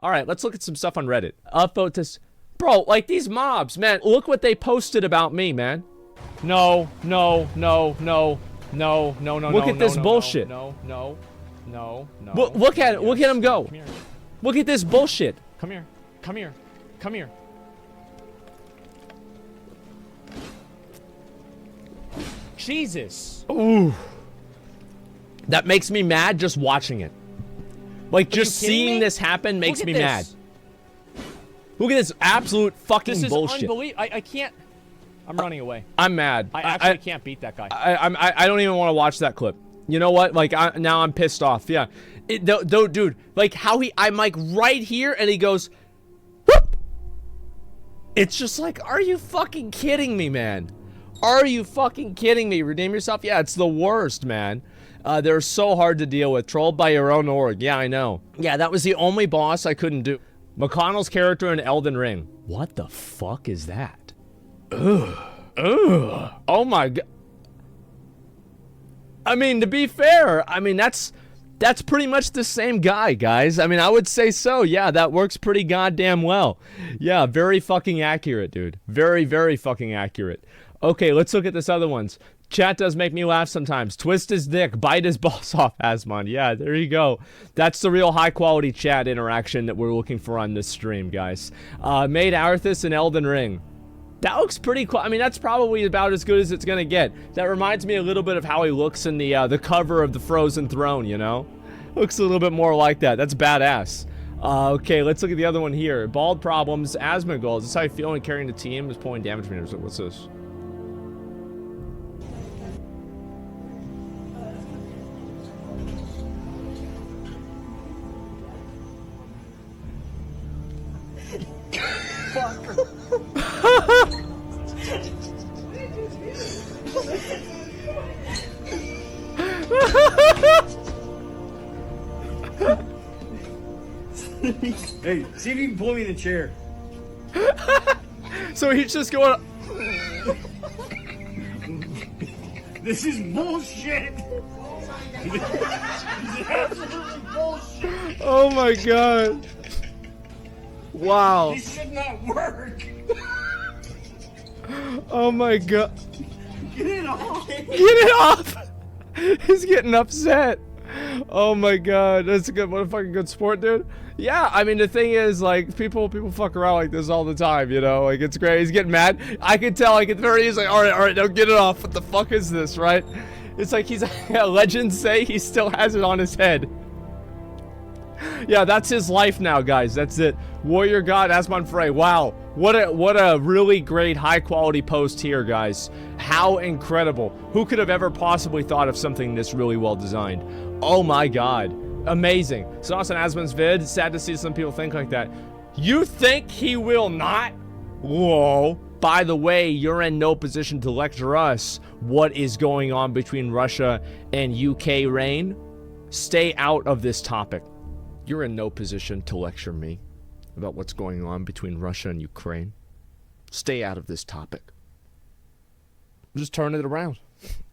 All right, let's look at some stuff on Reddit. Upvote this. Bro, like these mobs, man. Look what they posted about me, man. No. Look at this bullshit. No. Look at it. Look at him go. Come here. Look at this bullshit. Come here. Jesus. Ooh. That makes me mad just watching it. Like, just seeing this happen makes me mad. Look at this absolute fucking bullshit. This is unbelievable. I can't. I'm running away. I'm mad. I actually can't beat that guy. I don't even want to watch that clip. You know what? Like, now I'm pissed off. Yeah. Dude, like how I'm like right here and he goes, whoop! It's just like, are you fucking kidding me, man? Are you fucking kidding me? Redeem yourself? Yeah, it's the worst, man. They're so hard to deal with. Trolled by your own org. Yeah, I know. Yeah, that was the only boss I couldn't do. McConnell's character in Elden Ring. What the fuck is that? Ugh. Oh my god. I mean, to be fair, I mean, that's pretty much the same guy, guys. I mean, I would say so. Yeah, that works pretty goddamn well. Yeah, very fucking accurate, dude. Very, very fucking accurate. Okay, let's look at this other ones. Chat does make me laugh sometimes. Twist his dick, bite his balls off, Asmon. Yeah, there you go. That's the real high-quality chat interaction that we're looking for on this stream, guys. Made Arthas in Elden Ring. That looks pretty cool. I mean, that's probably about as good as it's gonna get. That reminds me a little bit of how he looks in the cover of the Frozen Throne, you know? Looks a little bit more like that. That's badass. Okay, let's look at the other one here. Bald problems, Asmongold. Is this how you feel when carrying the team? Is pulling damage meters. What's this? Hey, see if you can pull me in the chair. So he's just going. This is bullshit. This is absolutely bullshit. Oh my god. Wow. This should not work. Oh my god. Get it off. Get it off. He's getting upset. Oh my god. That's a good, what a fucking good sport, dude. Yeah, I mean, the thing is, like, people fuck around like this all the time, you know? Like, it's great. He's getting mad. I can tell, like, at 30, he's like, all right, now get it off. What the fuck is this, right? It's like he's, legends say he still has it on his head. Yeah, that's his life now, guys. That's it. Warrior God, Asmon Frey. Wow. What a really great high-quality post here, guys. How incredible. Who could have ever possibly thought of something this really well designed? Oh my god. Amazing. So also Asmon's vid. Sad to see some people think like that. You think he will not? Whoa. By the way, you're in no position to lecture us what is going on between Russia and UK reign. Stay out of this topic. You're in no position to lecture me about what's going on between Russia and Ukraine. Stay out of this topic. Just turn it around.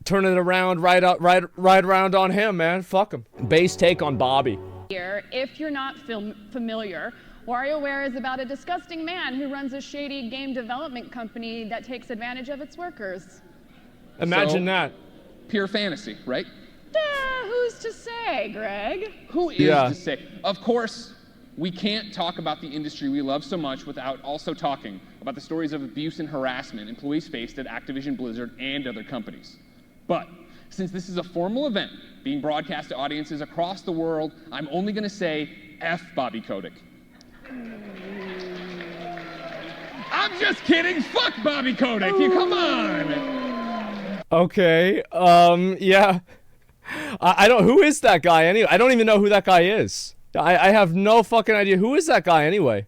Turn it around, right around on him, man. Fuck him. Base take on Bobby. If you're not familiar, WarioWare is about a disgusting man who runs a shady game development company that takes advantage of its workers. Imagine that. Pure fantasy, right? Who's to say, Greg? Who is to say? Of course, we can't talk about the industry we love so much without also talking about the stories of abuse and harassment employees faced at Activision Blizzard and other companies. But since this is a formal event being broadcast to audiences across the world, I'm only going to say F Bobby Kotick. I'm just kidding. Fuck Bobby Kotick. You come on. Okay. Yeah. I don't. Who is that guy anyway? I don't even know who that guy is. I have no fucking idea. Who is that guy anyway?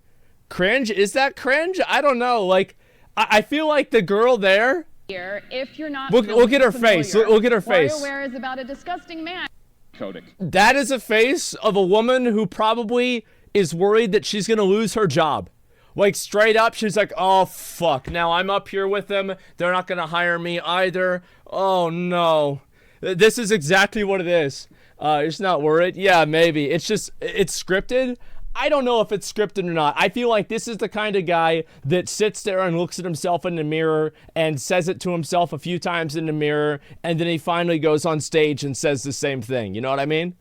Cringe? Is that cringe? I don't know. Like, I feel like the girl there. If you're not look at her face. Look at her face. WarioWare is about a disgusting man. Kotick. That is a face of a woman who probably is worried that she's gonna lose her job. Like, straight up, she's like, oh fuck, now I'm up here with them, they're not gonna hire me either. Oh no. This is exactly what it is. It's not worried. Yeah, maybe. It's just, it's scripted. I don't know if it's scripted or not. I feel like this is the kind of guy that sits there and looks at himself in the mirror and says it to himself a few times in the mirror, and then he finally goes on stage and says the same thing. You know what I mean?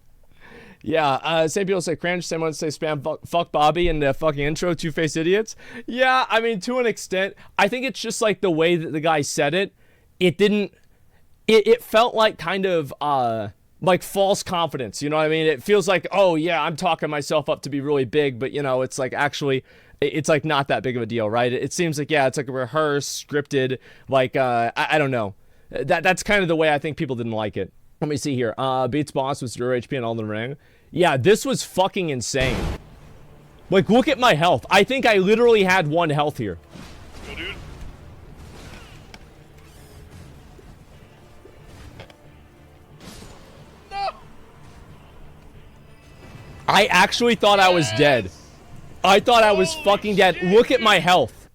Yeah, same people say cringe, same ones say spam fuck Bobby in the fucking intro, two-faced idiots. Yeah, I mean, to an extent. I think it's just like the way that the guy said it. It felt like kind of, like false confidence, you know what I mean? It feels like, oh yeah, I'm talking myself up to be really big, but you know, it's like actually, it's like not that big of a deal, right? It seems like, yeah, it's like a rehearsed, scripted, like, I don't know. That's kind of the way I think people didn't like it. Let me see here. Beats boss was 0 HP in Elden Ring. Yeah, this was fucking insane. Like, look at my health. I think I literally had 1 health here. Go, dude. I actually thought I was dead. I thought I was fucking dead. Shit, look at my health.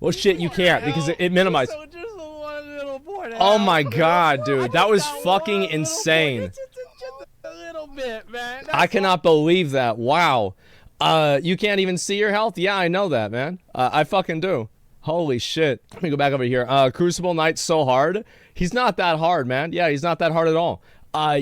Well, shit, you can't because it minimized. Just one little point. Oh my god, dude. That was fucking insane. Just a little bit, man. I cannot believe that. Wow. You can't even see your health? Yeah, I know that, man. I fucking do. Holy shit. Let me go back over here. Crucible Knight's so hard. He's not that hard, man. Yeah, he's not that hard at all. I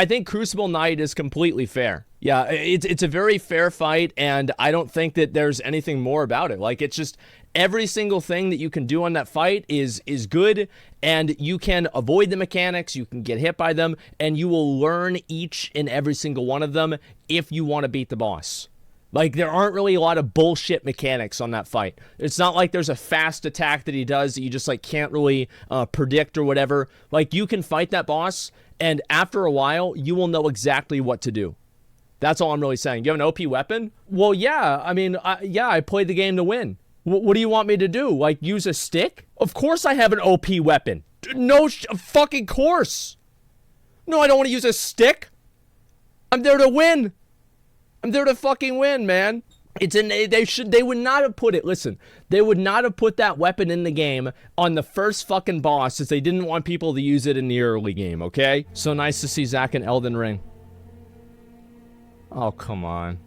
think Crucible Knight is completely fair. Yeah, it's a very fair fight, and I don't think that there's anything more about it. Like, it's just every single thing that you can do on that fight is good, and you can avoid the mechanics, you can get hit by them, and you will learn each and every single one of them if you want to beat the boss. Like, there aren't really a lot of bullshit mechanics on that fight. It's not like there's a fast attack that he does that you just, like, can't really predict or whatever. Like, you can fight that boss, and after a while, you will know exactly what to do. That's all I'm really saying. You have an OP weapon? Well, yeah. I mean, I played the game to win. What do you want me to do? Like, use a stick? Of course I have an OP weapon. No fucking course. No, I don't want to use a stick. I'm there to win. I'm there to fucking win, man. They would not have put it, listen, they would not have put that weapon in the game on the first fucking boss since they didn't want people to use it in the early game, okay? So nice to see Zach in Elden Ring. Oh, come on.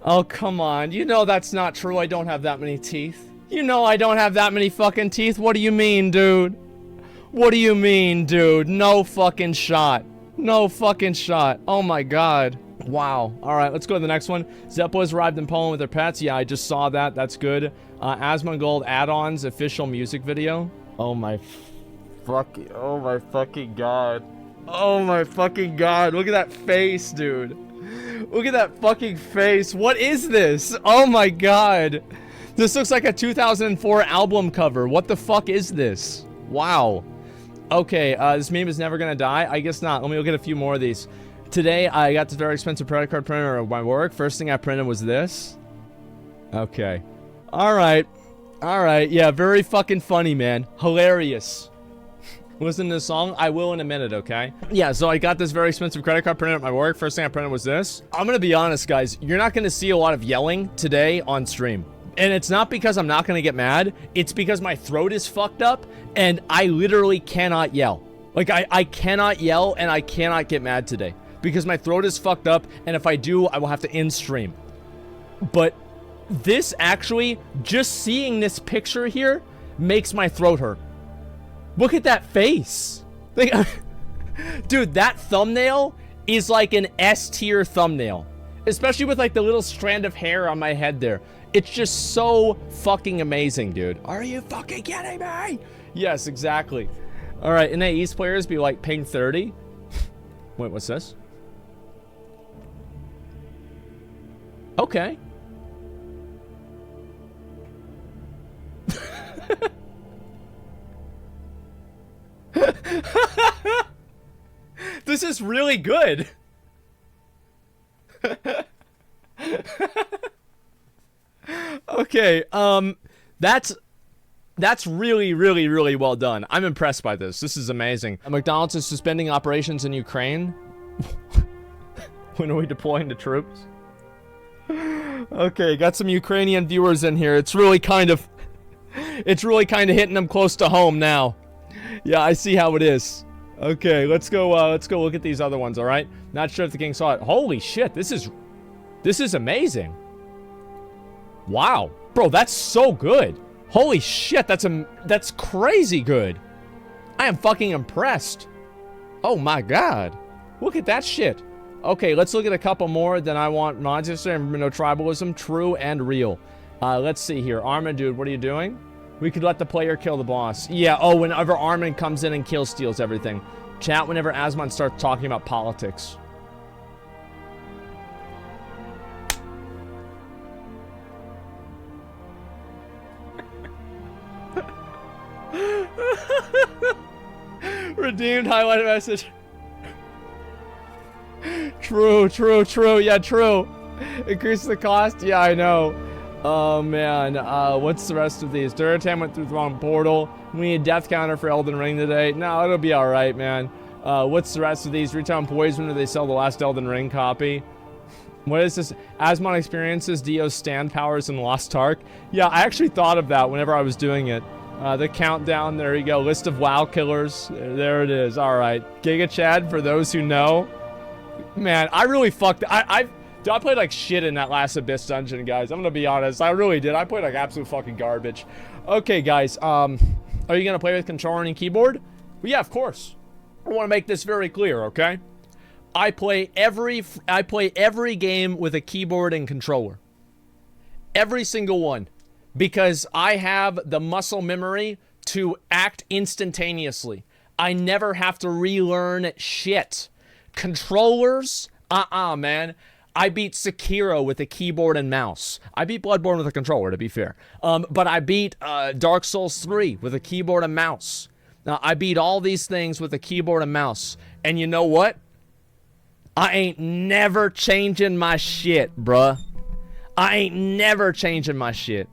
Oh, come on. You know that's not true. I don't have that many teeth. You know I don't have that many fucking teeth. What do you mean, dude? What do you mean, dude? No fucking shot. No fucking shot. Oh my god. Wow. Alright, let's go to the next one. Zeppo's arrived in Poland with their pets. Yeah, I just saw that. That's good. Asmongold add-ons official music video. Oh my fucking god. Oh my fucking god. Look at that face, dude. Look at that fucking face. What is this? Oh my god. This looks like a 2004 album cover. What the fuck is this? Wow. Okay, this meme is never gonna die. I guess not. Let me look at a few more of these. Today, I got this very expensive credit card printer at my work. First thing I printed was this. Okay. Alright. Alright. Yeah, very fucking funny, man. Hilarious. Listen to this song? I will in a minute, okay? Yeah, so I got this very expensive credit card printed at my work. First thing I printed was this. I'm gonna be honest, guys. You're not gonna see a lot of yelling today on stream. And it's not because I'm not gonna get mad. It's because my throat is fucked up, and I literally cannot yell. Like, I cannot yell, and I cannot get mad today. Because my throat is fucked up, and if I do, I will have to end stream. But this actually, just seeing this picture here, makes my throat hurt. Look at that face. Like, dude, that thumbnail is like an S-tier thumbnail. Especially with like the little strand of hair on my head there. It's just so fucking amazing, dude. Are you fucking kidding me? Yes, exactly. All right, NA East players be like ping 30. Wait, what's this? Okay. This is really good. Okay, that's really, really, really well done. I'm impressed by this. This is amazing. McDonald's is suspending operations in Ukraine. When are we deploying the troops? Okay, got some Ukrainian viewers in here. It's really kind of hitting them close to home now. Yeah, I see how it is. Okay, let's go look at these other ones, all right? Not sure if the king saw it. Holy shit, this is amazing. Wow. Bro, that's so good. Holy shit, that's crazy good. I am fucking impressed. Oh my god. Look at that shit. Okay, let's look at a couple more. Then I want monster and no tribalism, true and real. Let's see here. Armin, dude, what are you doing? We could let the player kill the boss. Yeah, oh, whenever Armin comes in and steals everything. Chat whenever Asmon starts talking about politics. Redeemed highlighted message. True. Yeah, true. Increase the cost? Yeah, I know. Oh, man. What's the rest of these? Duratan went through the wrong portal. We need a death counter for Elden Ring today. No, it'll be alright, man. What's the rest of these? Return Poison when they sell the last Elden Ring copy. What is this? Asmon experiences Dio's stand powers in Lost Ark. Yeah, I actually thought of that whenever I was doing it. The countdown, there you go. List of WoW killers. There it is. Alright. Giga Chad, for those who know. Man, I really fucked. I played like shit in that last Abyss dungeon, guys. I'm gonna be honest. I really did. I played like absolute fucking garbage. Okay, guys. Are you gonna play with controller and keyboard? Well, yeah, of course. I want to make this very clear, okay? I play every game with a keyboard and controller. Every single one. Because I have the muscle memory to act instantaneously. I never have to relearn shit. Controllers? Man. I beat Sekiro with a keyboard and mouse. I beat Bloodborne with a controller, to be fair. But I beat Dark Souls 3 with a keyboard and mouse. Now, I beat all these things with a keyboard and mouse. And you know what? I ain't never changing my shit, bruh. I ain't never changing my shit.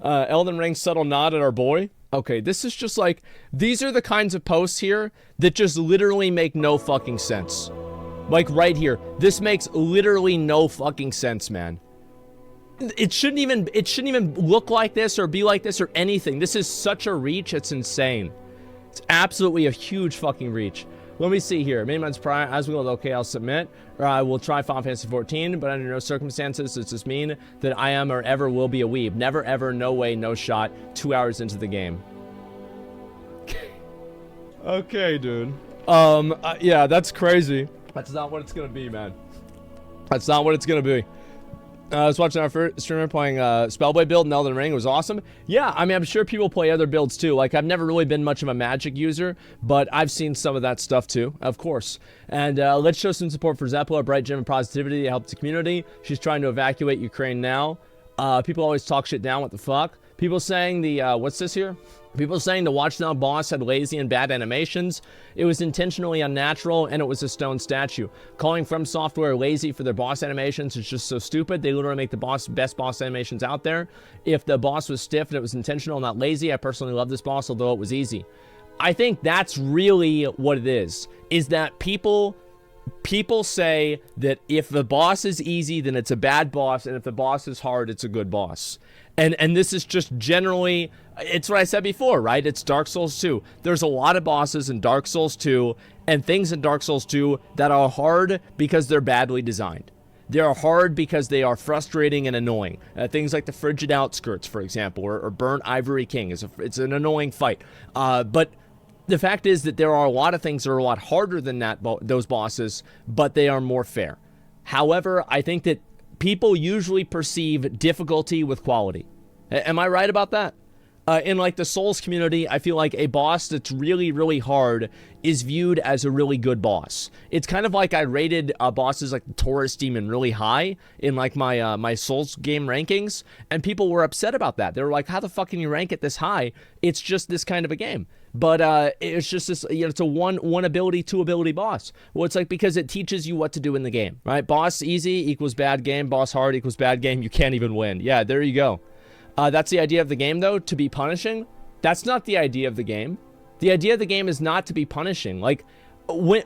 Elden Ring subtle nod at our boy. Okay, this is just like, these are the kinds of posts here that just literally make no fucking sense. Like right here, this makes literally no fucking sense, man. It shouldn't even look like this or be like this or anything. This is such a reach, it's insane. It's absolutely a huge fucking reach. Let me see here. Many months prior, Asmongold, okay, I'll submit. Or I will try Final Fantasy XIV, but under no circumstances does this mean that I am or ever will be a weeb. Never, ever, no way, no shot. 2 hours into the game. Okay, dude. Yeah, that's crazy. That's not what it's gonna be, man. That's not what it's gonna be. I was watching our first streamer playing Spellblade build in Elden Ring. It was awesome. Yeah, I mean, I'm sure people play other builds too. Like, I've never really been much of a magic user, but I've seen some of that stuff too, of course. And let's show some support for Zepla, a bright gem of positivity that helps the community. She's trying to evacuate Ukraine now. People always talk shit down. What the fuck? People saying the, what's this here? People saying the Watchdown boss had lazy and bad animations. It was intentionally unnatural, and it was a stone statue. Calling From Software lazy for their boss animations is just so stupid. They literally make the best boss animations out there. If the boss was stiff and it was intentional, not lazy, I personally love this boss, although it was easy. I think that's really what it is that people say that if the boss is easy, then it's a bad boss, and if the boss is hard, it's a good boss. And this is just generally, it's what I said before, right? It's Dark Souls 2. There's a lot of bosses in Dark Souls 2 and things in Dark Souls 2 that are hard because they're badly designed. They are hard because they are frustrating and annoying. Things like the Frigid Outskirts, for example, or Burnt Ivory King. It's an annoying fight. But the fact is that there are a lot of things that are a lot harder than those bosses, but they are more fair. However, I think that people usually perceive difficulty with quality. Am I right about that? In like the Souls community, I feel like a boss that's really, really hard is viewed as a really good boss. It's kind of like I rated bosses like the Taurus Demon really high in like my my Souls game rankings, and people were upset about that. They were like, how the fuck can you rank it this high? It's just this kind of a game. But it's just this, you know, it's a one ability, 2 ability boss. Well, it's like because it teaches you what to do in the game, right? Boss easy equals bad game. Boss hard equals bad game. You can't even win. Yeah, there you go. That's the idea of the game, though, to be punishing. That's not the idea of the game. The idea of the game is not to be punishing. Like,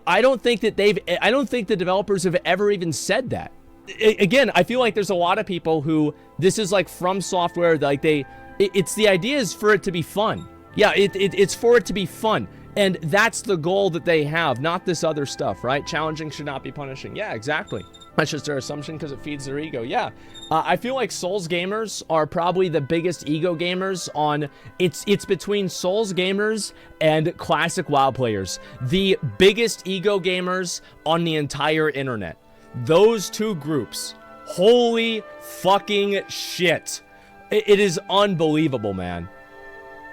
I don't think the developers have ever even said that. Again, I feel like there's a lot of people who, this is like From Software, like it's the idea is for it to be fun. Yeah, it's for it to be fun. And that's the goal that they have, not this other stuff, right? Challenging should not be punishing. Yeah, exactly. That's just their assumption because it feeds their ego. Yeah. I feel like Souls gamers are probably the biggest ego gamers on... It's between Souls gamers and classic WoW players. The biggest ego gamers on the entire internet. Those two groups. Holy fucking shit. It is unbelievable, man.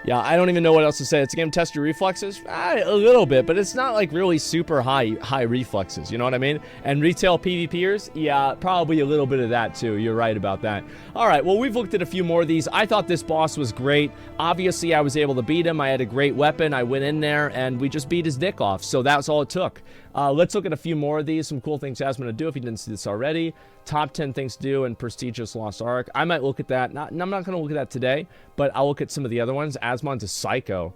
Yeah, I don't even know what else to say. It's a game to test your reflexes? A little bit, but it's not like really super high reflexes, you know what I mean? And retail PvPers? Yeah, probably a little bit of that too. You're right about that. All right, well, we've looked at a few more of these. I thought this boss was great. Obviously, I was able to beat him. I had a great weapon. I went in there, and we just beat his dick off, so that's all it took. Let's look at a few more of these. Some cool things Asmon to do if you didn't see this already. Top 10 things to do in prestigious Lost Ark. I might look at that. I'm not going to look at that today, but I'll look at some of the other ones. Asmon's a psycho.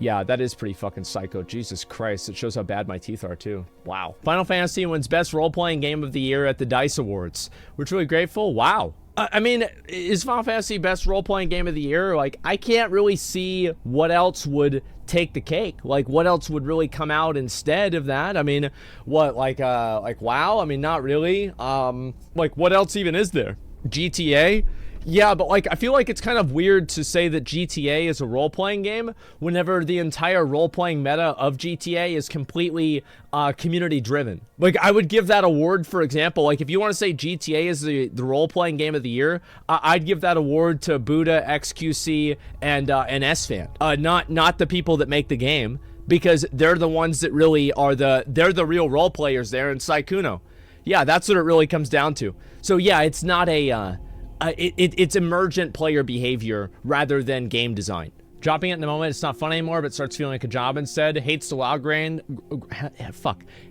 Yeah, that is pretty fucking psycho. Jesus Christ. It shows how bad my teeth are, too. Wow. Final Fantasy wins Best Role-Playing Game of the Year at the DICE Awards. We're truly grateful. Wow. I mean, is Final Fantasy Best Role-Playing Game of the Year? Like, I can't really see what else would take the cake. Like, what else would really come out instead of that? I mean, what, like WoW? I mean, not really. Like, what else even is there? GTA? Yeah, but like, I feel like it's kind of weird to say that GTA is a role-playing game whenever the entire role-playing meta of GTA is completely community-driven. Like, I would give that award, for example, like if you want to say GTA is the role-playing game of the year, I'd give that award to Buddha, XQC, and SFan. Not the people that make the game, because they're the ones that really are they're the real role players there in Saikuno. Yeah, that's what it really comes down to. So yeah, it's not it's emergent player behavior rather than game design. Dropping it in the moment, it's not fun anymore, but starts feeling like a job instead. Hates the WoW grind.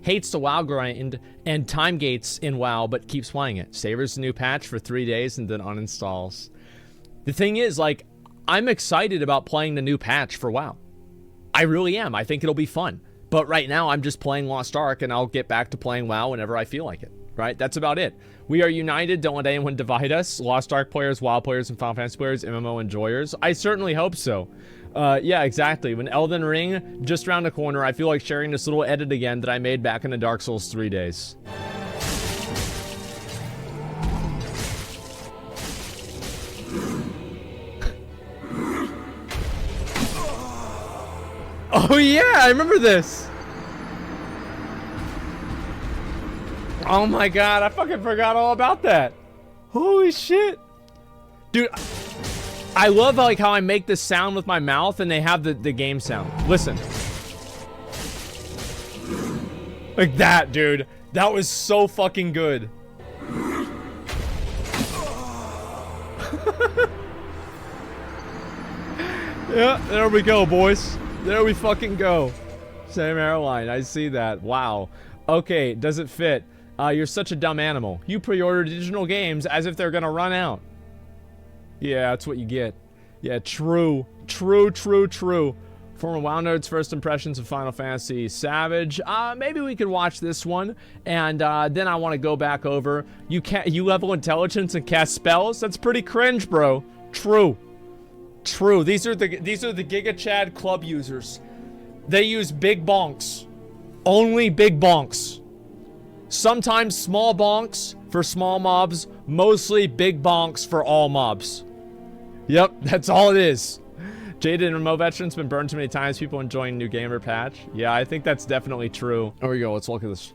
Hates the WoW grind and time gates in WoW, but keeps playing it. Savors the new patch for 3 days and then uninstalls. The thing is, like, I'm excited about playing the new patch for WoW. I really am. I think it'll be fun. But right now, I'm just playing Lost Ark, and I'll get back to playing WoW whenever I feel like it. Right? That's about it. We are united. Don't let anyone divide us. Lost Ark players, WoW players, and Final Fantasy players, MMO enjoyers. I certainly hope so. Yeah, exactly. When Elden Ring just around the corner, I feel like sharing this little edit again that I made back in the Dark Souls 3 days. Oh yeah, I remember this. Oh my god, I fucking forgot all about that. Holy shit. Dude, I love like how I make this sound with my mouth and they have the game sound. Listen. Like that, dude. That was so fucking good. Yeah, there we go, boys. There we fucking go. Same airline, I see that. Wow. Okay, does it fit? You're such a dumb animal. You pre-order digital games as if they're gonna run out. Yeah, that's what you get. Yeah, true. True, true, true. Former WoW Nerd's first impressions of Final Fantasy Savage. Maybe we could watch this one, and then I want to go back over. You level intelligence and cast spells? That's pretty cringe, bro. True. True. These are the Giga Chad club users. They use big bonks. Only big bonks. Sometimes small bonks for small mobs, mostly big bonks for all mobs. Yep, that's all it is. Jaded and remote veterans been burned too many times. People enjoying new gamer patch. Yeah, I think that's definitely true. There we go. Let's look at this.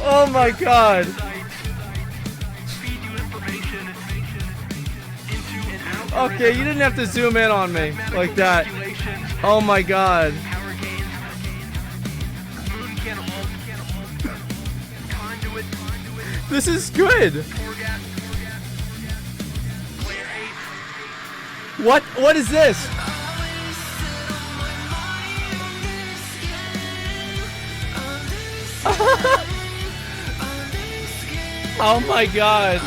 Oh my god. Okay, you didn't have to zoom in on me like that. Oh my god. This is good. What is this? Oh my god.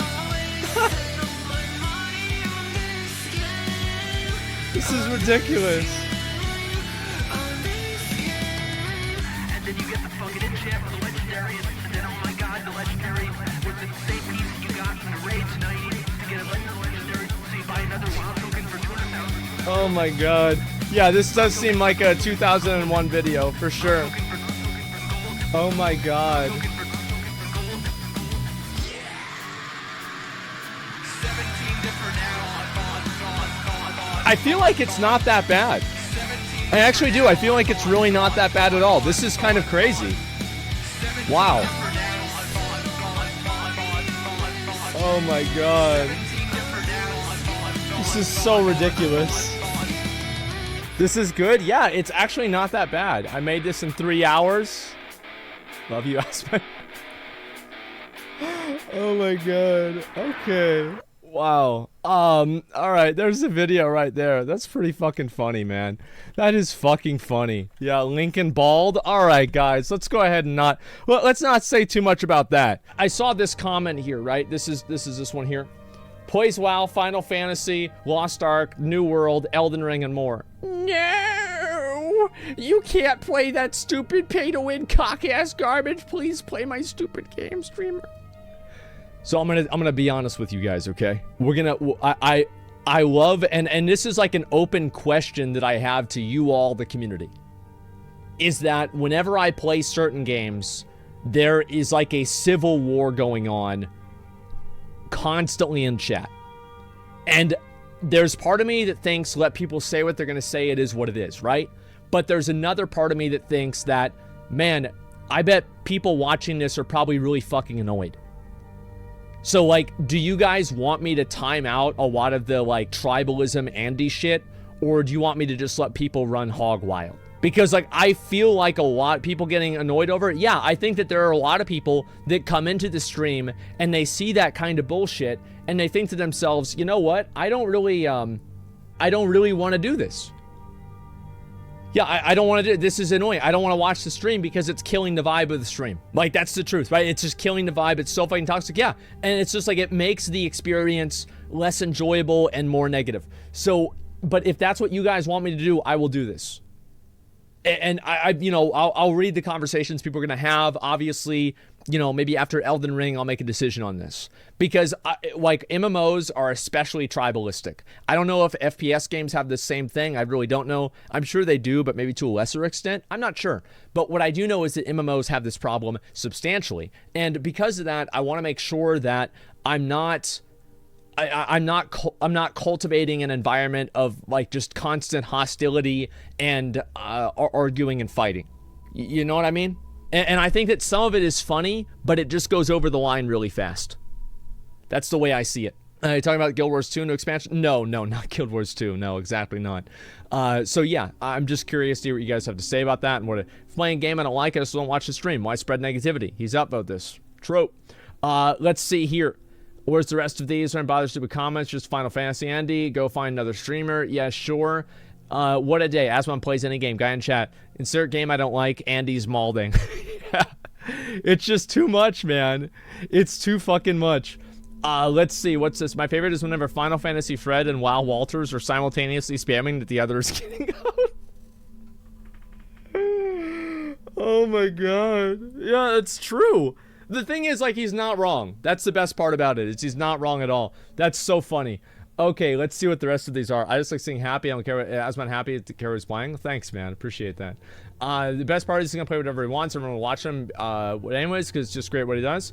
This is ridiculous. Oh my god. Yeah, this does seem like a 2001 video for sure. Oh my god. I feel like it's not that bad. I actually do. I feel like it's really not that bad at all. This is kind of crazy. Wow. Oh my god. This is so ridiculous. This is good? Yeah, it's actually not that bad. I made this in 3 hours. Love you, Aspen. Oh my god. Okay. Wow. Alright, there's the video right there. That's pretty fucking funny, man. That is fucking funny. Yeah, Lincoln bald. Alright, guys, let's go ahead and let's not say too much about that. I saw this comment here, right? This is this one here. Plays WoW, Final Fantasy, Lost Ark, New World, Elden Ring, and more. No! You can't play that stupid pay-to-win cock-ass garbage. Please play my stupid game, streamer. So I'm gonna be honest with you guys, okay? We're gonna I love and this is like an open question that I have to you all, the community. Is that whenever I play certain games, there is like a civil war going on constantly in chat. And there's part of me that thinks let people say what they're gonna say, it is what it is, right? But there's another part of me that thinks that, man, I bet people watching this are probably really fucking annoyed. So, like, do you guys want me to time out a lot of the, like, tribalism Andy shit? Or do you want me to just let people run hog wild? Because, like, I feel like a lot of people getting annoyed over it. Yeah, I think that there are a lot of people that come into the stream and they see that kind of bullshit and they think to themselves, you know what? I don't really want to do this. Yeah, I don't want to do it. This is annoying. I don't want to watch the stream because it's killing the vibe of the stream. Like, that's the truth, right? It's just killing the vibe. It's so fucking toxic. Yeah. And it's just like, it makes the experience less enjoyable and more negative. So, but if that's what you guys want me to do, I will do this. And I'll read the conversations people are going to have. Obviously, you know, maybe after Elden Ring, I'll make a decision on this. Because, like, MMOs are especially tribalistic. I don't know if FPS games have the same thing. I really don't know. I'm sure they do, but maybe to a lesser extent. I'm not sure. But what I do know is that MMOs have this problem substantially. And because of that, I want to make sure that I'm not cultivating an environment of, like, just constant hostility and arguing and fighting. You know what I mean? And I think that some of it is funny, but it just goes over the line really fast. That's the way I see it. Are you talking about Guild Wars 2 new expansion? No, not Guild Wars 2. No, exactly not. So yeah, I'm just curious to hear what you guys have to say about that. And if playing a game I don't like, I just don't watch the stream. Why spread negativity? He's up about this. True. Let's see here. Where's the rest of these? Don't bother stupid comments. Just Final Fantasy Andy. Go find another streamer. Yeah, sure. What a day. Asmon plays any game. Guy in chat. Insert game I don't like. Andy's malding. Yeah. It's just too much, man. It's too fucking much. Let's see. What's this? My favorite is whenever Final Fantasy Fred and WoW Walters are simultaneously spamming that the other is getting out. Oh my god. Yeah, it's true. The thing is, like, he's not wrong. That's the best part about it. He's not wrong at all. That's so funny. Okay, let's see what the rest of these are. I just like seeing happy. I don't care. Asmon happy to care who's playing. Thanks, man. Appreciate that. The best part is he's gonna play whatever he wants. Everyone will watch him anyways, because it's just great what he does.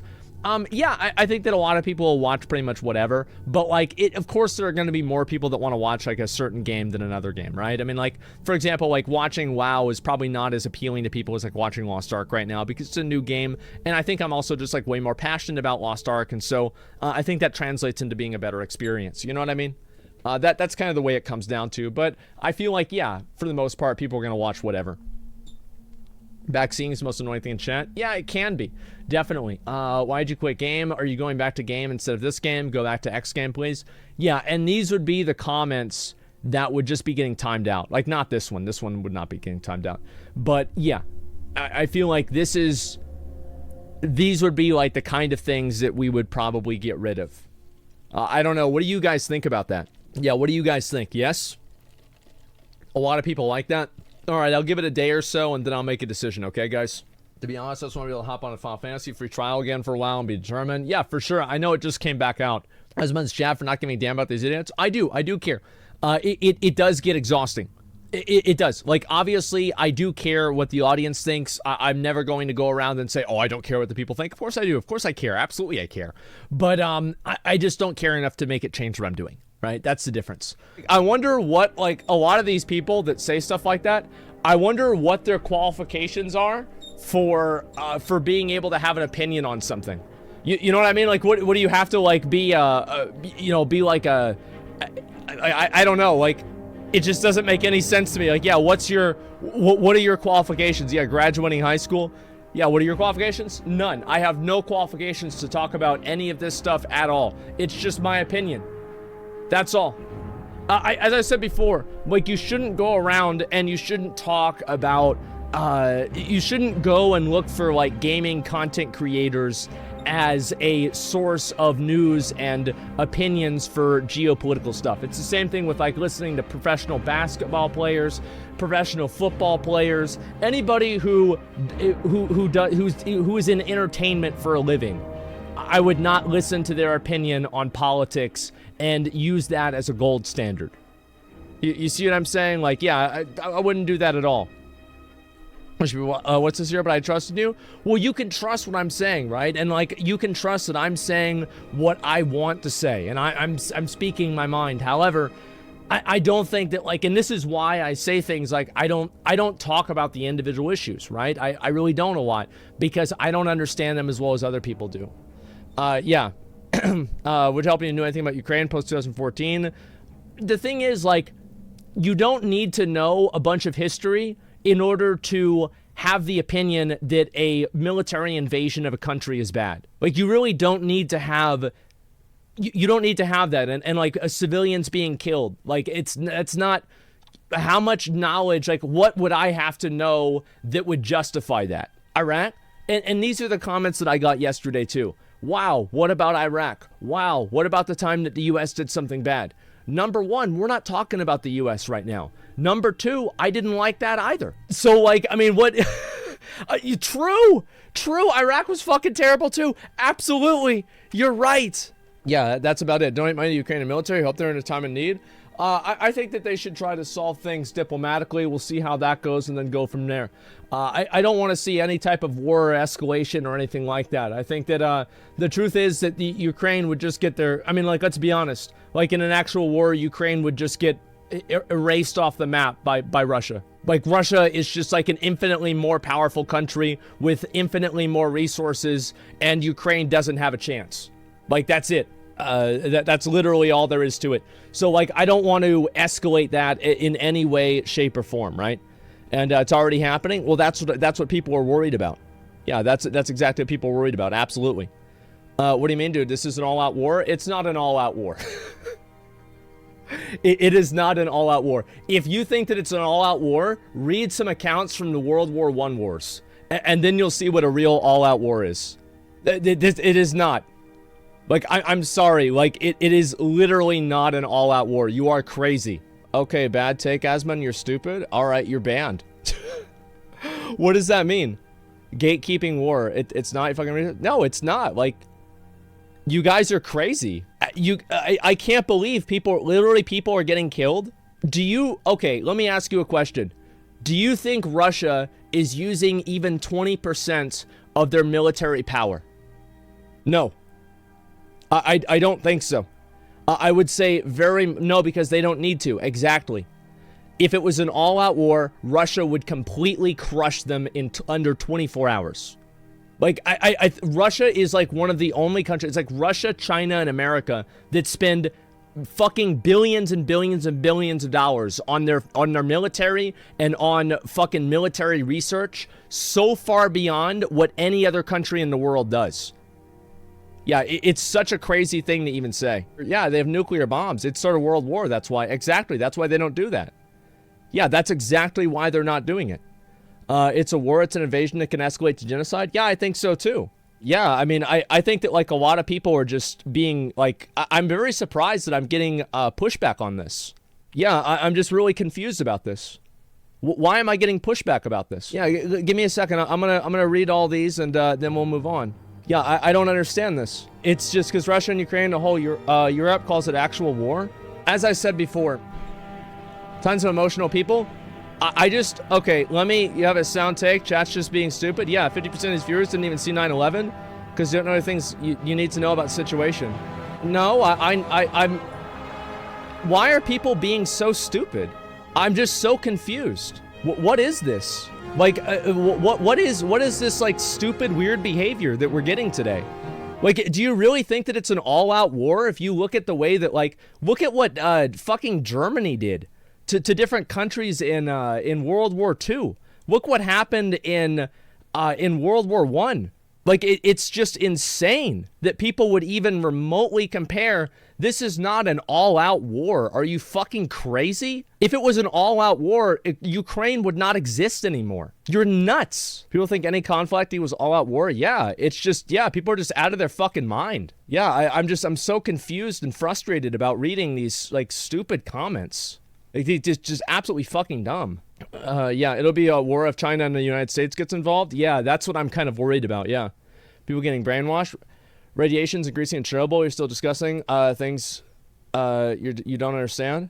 Yeah, I think that a lot of people will watch pretty much whatever, but, like, of course there are going to be more people that want to watch, like, a certain game than another game, right? I mean, like, for example, like, watching WoW is probably not as appealing to people as, like, watching Lost Ark right now, because it's a new game, and I think I'm also just, like, way more passionate about Lost Ark, and so I think that translates into being a better experience, you know what I mean? That's kind of the way it comes down to, but I feel like, yeah, for the most part, people are going to watch whatever. Vaccine is the most annoying thing in chat. Yeah, it can be. Definitely. Why'd you quit game? Are you going back to game instead of this game? Go back to X game, please. Yeah, and these would be the comments that would just be getting timed out. Like, not this one. This one would not be getting timed out. But, yeah. I feel like these would be, like, the kind of things that we would probably get rid of. I don't know. What do you guys think about that? Yeah, what do you guys think? Yes? A lot of people like that? Alright, I'll give it a day or so, and then I'll make a decision, okay, guys? To be honest, I just want to be able to hop on a Final Fantasy free trial again for a while and be determined. Yeah, for sure. I know it just came back out. Asmon's chat for not giving a damn about these idiots. I do care. it does get exhausting. It does. Like, obviously, I do care what the audience thinks. I'm never going to go around and say, oh, I don't care what the people think. Of course I do. Of course I care. Absolutely I care. But I just don't care enough to make it change what I'm doing, right? That's the difference. I wonder what, like, a lot of these people that say stuff like that, I wonder what their qualifications are for being able to have an opinion on something. You know what I mean? Like, what do you have to, like, be, you know, be like a, I don't know, like, it just doesn't make any sense to me. Like, yeah, what are your qualifications? Yeah, graduating high school. Yeah, what are your qualifications? None. I have no qualifications to talk about any of this stuff at all. It's just my opinion. That's all. As I said before, like, you shouldn't go around and you shouldn't talk about, you shouldn't go and look for, like, gaming content creators as a source of news and opinions for geopolitical stuff. It's the same thing with, like, listening to professional basketball players, professional football players, anybody who is in entertainment for a living. I would not listen to their opinion on politics and use that as a gold standard. You see what I'm saying? Like, yeah, I wouldn't do that at all. What's this here? But I trusted you? Well, you can trust what I'm saying, right? And, like, you can trust that I'm saying what I want to say, and I'm speaking my mind. However, I don't think that, like, and this is why I say things like I don't talk about the individual issues, right? I really don't a lot, because I don't understand them as well as other people do. Yeah. Would help you know anything about Ukraine post 2014. The thing is, like, you don't need to know a bunch of history in order to have the opinion that a military invasion of a country is bad. Like, you really don't need to have, you don't need to have that, and like, civilians being killed. Like, it's not, how much knowledge, like, what would I have to know that would justify that? Iraq? And these are the comments that I got yesterday too. Wow, what about Iraq? Wow, what about the time that the US did something bad? Number one, we're not talking about the US right now. Number two, I didn't like that either. So, like, I mean, what? True. Iraq was fucking terrible too. Absolutely. You're right. Yeah, that's about it. Donate money to the Ukrainian military. Help them in a time of need. I think that they should try to solve things diplomatically. We'll see how that goes and then go from there. I don't want to see any type of war or escalation or anything like that. I think that the truth is that the Ukraine would just get their, I mean, like, let's be honest. Like, in an actual war, Ukraine would just get erased off the map by Russia. Like, Russia is just like an infinitely more powerful country with infinitely more resources, and Ukraine doesn't have a chance. Like, that's it. That's literally all there is to it. So, like, I don't want to escalate that in any way, shape, or form, right? And it's already happening. Well, that's what people are worried about. Yeah, that's exactly what people are worried about. Absolutely. What do you mean, dude? This is an all-out war? It's not an all-out war. It is not an all-out war. If you think that it's an all-out war, read some accounts from the World War I wars, and then you'll see what a real all-out war is. It is not. Like, I'm sorry. Like, it is literally not an all-out war. You are crazy. Okay, bad take, Asmon. You're stupid. All right, you're banned. What does that mean? Gatekeeping war. It's not fucking. No, it's not. Like, you guys are crazy. I can't believe people are getting killed. Okay, let me ask you a question. Do you think Russia is using even 20% of their military power? No. I don't think so. I would say no, because they don't need to. Exactly. If it was an all-out war, Russia would completely crush them in under 24 hours. Like, Russia is like one of the only countries, it's like Russia, China, and America that spend fucking billions and billions and billions of dollars on their military and on fucking military research so far beyond what any other country in the world does. Yeah, it's such a crazy thing to even say. Yeah, they have nuclear bombs. It's sort of World War. That's why. Exactly. That's why they don't do that. Yeah, that's exactly why they're not doing it. It's a war. It's an invasion that can escalate to genocide. Yeah, I think so too. Yeah, I mean, I think that, like, a lot of people are just being, like, I'm very surprised that I'm getting pushback on this. Yeah, I'm just really confused about this. Why am I getting pushback about this? Yeah, give me a second. I'm gonna read all these and then we'll move on. Yeah, I don't understand this. It's just because Russia and Ukraine, the whole Europe calls it actual war. As I said before, Tons of emotional people. I just, okay, you have a sound take. Chat's just being stupid. Yeah, 50% of these viewers didn't even see 9/11 because they don't know the things you need to know about the situation. No, I'm, why are people being so stupid? I'm just so confused. What is this? Like, what is this, like, stupid, weird behavior that we're getting today? Like, do you really think that it's an all-out war? If you look at the way that, like, look at what fucking Germany did to different countries in World War II. Look what happened in World War I. Like, it's just insane that people would even remotely compare. This is not an all-out war. Are you fucking crazy? If it was an all-out war, Ukraine would not exist anymore. You're nuts. People think any conflict was all-out war. Yeah, it's just, yeah, people are just out of their fucking mind. Yeah, I'm so confused and frustrated about reading these, like, stupid comments. Like, just absolutely fucking dumb. Yeah, it'll be a war if China and the United States gets involved. Yeah, that's what I'm kind of worried about, yeah. People getting brainwashed. Radiation's increasing in Chernobyl. You're still discussing things you don't understand.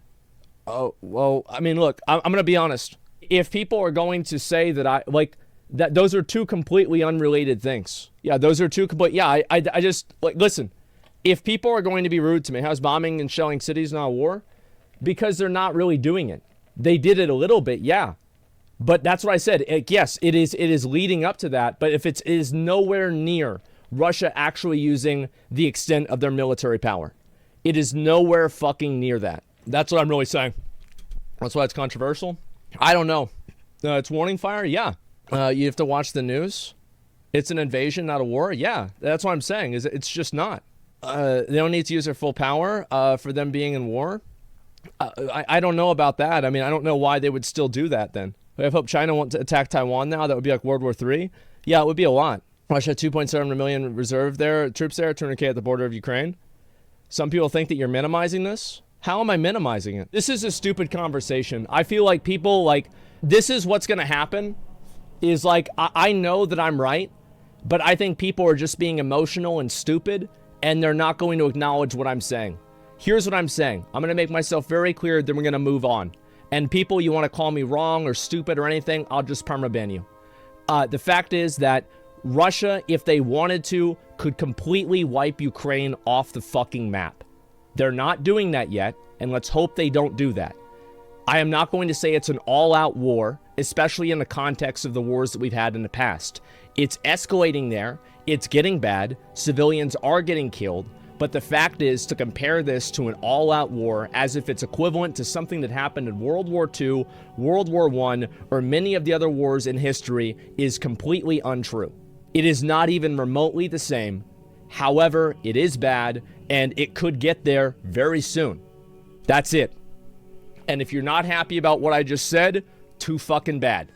Oh, well, I mean, look, I'm going to be honest. If people are going to say that that those are two completely unrelated things. Yeah, those are two complete, yeah, I just, like, listen. If people are going to be rude to me, how's bombing and shelling cities not a war? Because they're not really doing it. They did it a little bit, yeah. But that's what I said. Yes, it is leading up to that. But if it is nowhere near Russia actually using the extent of their military power. It is nowhere fucking near that. That's what I'm really saying. That's why it's controversial. I don't know. It's warning fire? Yeah. You have to watch the news. It's an invasion, not a war? Yeah. That's what I'm saying. It's just not. They don't need to use their full power for them being in war. I don't know about that. I mean, I don't know why they would still do that then. I hope China wants to attack Taiwan now. That would be like World War III. Yeah, it would be a lot. Russia had 2.7 million reserve troops there, 200K at the border of Ukraine. Some people think that you're minimizing this. How am I minimizing it? This is a stupid conversation. I feel like people, like, this is what's going to happen is, like, I know that I'm right, but I think people are just being emotional and stupid, and they're not going to acknowledge what I'm saying. Here's what I'm saying. I'm going to make myself very clear, then we're going to move on. And people, you want to call me wrong or stupid or anything, I'll just permaban you. The fact is that Russia, if they wanted to, could completely wipe Ukraine off the fucking map. They're not doing that yet, and let's hope they don't do that. I am not going to say it's an all-out war, especially in the context of the wars that we've had in the past. It's escalating there, it's getting bad, civilians are getting killed, but the fact is, to compare this to an all-out war as if it's equivalent to something that happened in World War II, World War I, or many of the other wars in history is completely untrue. It is not even remotely the same. However, it is bad, and it could get there very soon. That's it. And if you're not happy about what I just said, too fucking bad.